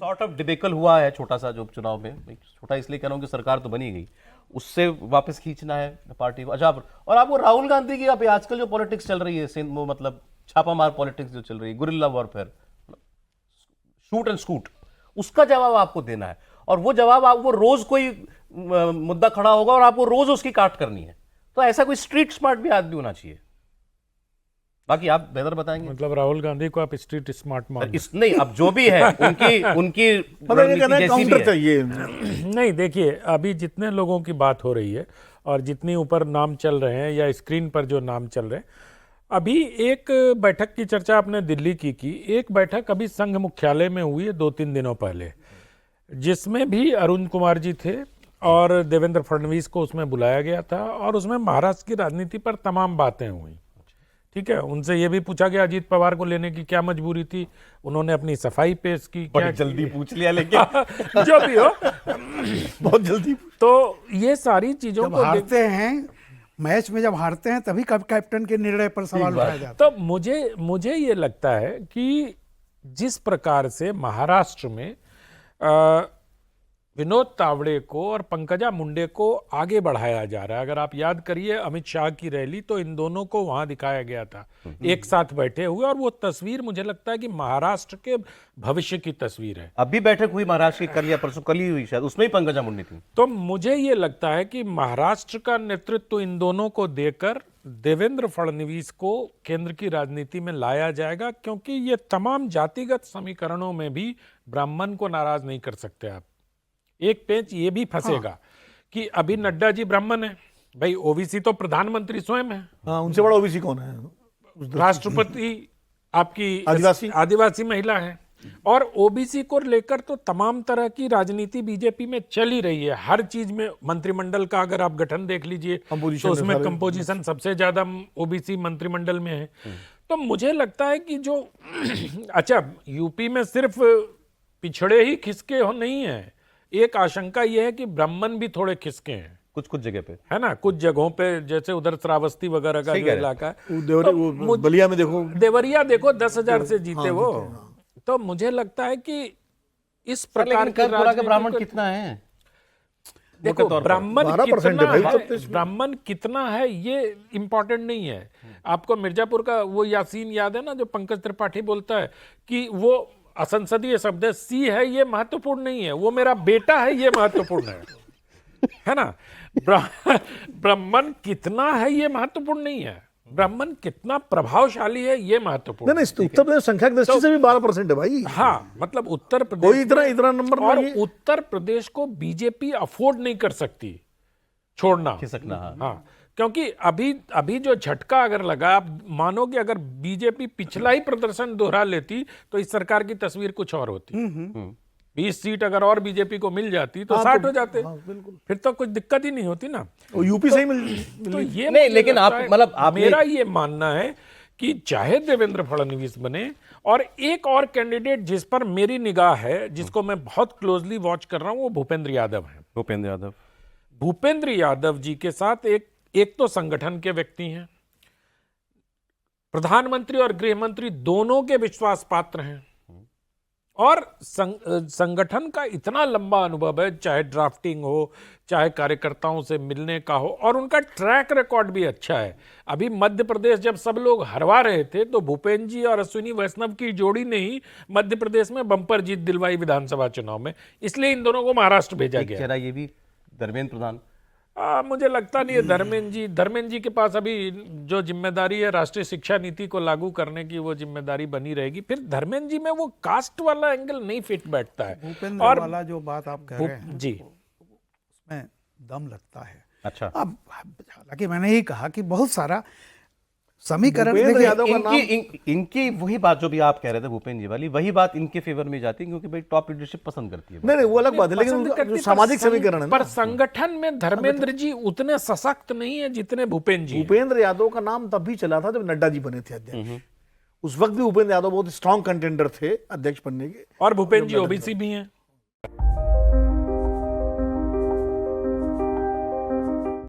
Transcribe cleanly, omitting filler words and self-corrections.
Sort of debacle हुआ है छोटा सा जो चुनाव में, छोटा इसलिए कह रहा हूँ कि सरकार तो बनी गई, उससे वापस खींचना है पार्टी को। अच्छा, और आपको राहुल गांधी की आप आजकल जो पॉलिटिक्स चल रही है सिंध में, मतलब छापामार पॉलिटिक्स जो चल रही है, guerrilla warfare, shoot and scoot, उसका जवाब आपको देना है। और वो जवाब आप, वो रोज कोई मुद्दा खड़ा होगा और आपको रोज उसकी काट करनी है। तो ऐसा कोई स्ट्रीट स्मार्ट भी आदमी होना चाहिए। बाकी आप बेहतर बताएंगे। मतलब राहुल गांधी को आप स्ट्रीट स्मार्ट मान नहीं, अब जो भी है उनकी उनकी रणनीति जैसी भी है। चाहिए। नहीं, देखिए अभी जितने लोगों की बात हो रही है और जितनी ऊपर नाम चल रहे हैं या स्क्रीन पर जो नाम चल रहे हैं, अभी एक बैठक की चर्चा आपने दिल्ली की एक बैठक अभी संघ मुख्यालय में हुई है 2-3 दिनों पहले, जिसमें भी अरुण कुमार जी थे और देवेंद्र फडणवीस को उसमें बुलाया गया था और उसमें महाराष्ट्र की राजनीति पर तमाम बातें हुई। ठीक है, उनसे ये भी पूछा गया अजीत पवार को लेने की क्या मजबूरी थी, उन्होंने अपनी सफाई पेश की। क्या जल्दी पूछ लिया लेकिन जो भी हो बहुत जल्दी। तो ये सारी चीजों जब को हारते हैं मैच में, जब हारते हैं तभी कैप्टन के निर्णय पर सवाल उठाया जाता है। तो मुझे ये लगता है कि जिस प्रकार से महाराष्ट्र में विनोद तावड़े को और पंकजा मुंडे को आगे बढ़ाया जा रहा है। अगर आप याद करिए अमित शाह की रैली, तो इन दोनों को वहां दिखाया गया था एक साथ बैठे हुए, और वो तस्वीर मुझे लगता है कि महाराष्ट्र के भविष्य की तस्वीर है। अभी बैठक हुई महाराष्ट्र की, कल या परसों, कल ही हुई शायद, उसमें ही पंकजा मुंडे थी। तो मुझे ये लगता है कि महाराष्ट्र का नेतृत्व इन दोनों को देकर देवेंद्र फडणवीस को केंद्र की राजनीति में लाया जाएगा, क्योंकि ये तमाम जातिगत समीकरणों में भी ब्राह्मण को नाराज नहीं कर सकते आप। एक पेंच ये भी फंसेगा कि अभी नड्डा जी ब्राह्मण है, भाई ओबीसी तो प्रधानमंत्री स्वयं है। हाँ, उनसे बड़ा ओबीसी कौन है? राष्ट्रपति आपकी आदिवासी महिला है, और ओबीसी को लेकर तो तमाम तरह की राजनीति बीजेपी में चल ही रही है। हर चीज में मंत्रिमंडल का अगर आप गठन देख लीजिए तो उसमें कंपोजिशन सबसे ज्यादा ओबीसी मंत्रिमंडल में है। तो मुझे लगता है कि जो अच्छा, यूपी में सिर्फ पिछड़े ही खिसके हो नहीं है, एक आशंका यह है कि ब्राह्मण भी थोड़े खिसके हैं कुछ जगह पे, है ना, कुछ जगहों पे, जैसे उधर श्रावस्ती वगैरह का जो इलाका है, तो बलिया में देखो, देवरिया देखो 10,000 से जीते वो। तो मुझे लगता है कि इस प्रकार के ब्राह्मण कितना है, देखो ब्राह्मण कितना है ये इंपॉर्टेंट नहीं है। आपको मिर्जापुर का वो यासीन याद है ना, जो पंकज त्रिपाठी बोलता है कि वो असंसदीय शब्द है, सी है, ये महत्वपूर्ण नहीं है, वो मेरा बेटा है, ये महत्वपूर्ण है ना। ब्राह्मण कितना है ये महत्वपूर्ण नहीं है, ब्राह्मण कितना प्रभावशाली है ये महत्वपूर्ण। नहीं, उत्तर प्रदेश संख्या की दृष्टि से भी 12% है भाई। हाँ, मतलब उत्तर प्रदेश कोई इतना नंबर, और उत्तर प्रदेश को बीजेपी अफोर्ड नहीं कर सकती छोड़ना, खिसकना। हाँ, क्योंकि अभी जो झटका अगर लगा, आप मानोगे अगर बीजेपी पिछला ही प्रदर्शन दोहरा लेती तो इस सरकार की तस्वीर कुछ और होती। 20 सीट अगर और बीजेपी को मिल जाती तो 60 हो जाते, फिर तो कुछ दिक्कत ही नहीं होती ना। यूपी से ही मिल तो ये नहीं, लेकिन आप मतलब मेरा ये मानना है कि चाहे देवेंद्र फडणवीस बने, और एक और कैंडिडेट जिस पर मेरी निगाह है, जिसको मैं बहुत क्लोजली वॉच कर रहा हूं, वो भूपेंद्र यादव है। भूपेंद्र यादव जी के साथ एक तो संगठन के व्यक्ति हैं, प्रधानमंत्री और गृह मंत्री दोनों के विश्वास पात्र हैं, और संगठन का इतना लंबा अनुभव है, चाहे ड्राफ्टिंग हो, चाहे कार्यकर्ताओं से मिलने का हो, और उनका ट्रैक रिकॉर्ड भी अच्छा है। अभी मध्य प्रदेश जब सब लोग हरवा रहे थे तो भूपेंद्र जी और अश्विनी वैष्णव की जोड़ी ने ही मध्य प्रदेश में बंपर जीत दिलवाई विधानसभा चुनाव में, इसलिए इन दोनों को महाराष्ट्र भेजा गया। ये भी धर्मेंद्र प्रधान, मुझे लगता नहीं है धर्मेंद्र जी के पास अभी जो जिम्मेदारी है राष्ट्रीय शिक्षा नीति को लागू करने की, वो जिम्मेदारी बनी रहेगी। फिर धर्मेंद्र जी में वो कास्ट वाला एंगल नहीं फिट बैठता है। भूपेंद्र वाला जो बात आप कह रहे हैं जी, उसमें दम लगता है। अच्छा, अब हालांकि मैंने ही कहा कि बहुत सारा समीकरण इनकी वही बात जो भी आप कह रहे थे भूपेंद्र जी वाली, वही बात इनके फेवर में जाती है, क्योंकि भाई टॉप लीडरशिप पसंद करती है। नहीं, वो अलग बात है, लेकिन सामाजिक समीकरण है। पर संगठन में धर्मेंद्र जी उतने सशक्त नहीं है जितने भूपेंद्र जी। भूपेंद्र यादव का नाम तब भी चला था जब नड्डा जी बने थे अध्यक्ष। उस वक्त भी भूपेंद्र यादव बहुत स्ट्रॉन्ग कंटेंडर थे अध्यक्ष बनने के, और भूपेंद्र जी ओबीसी भी हैं।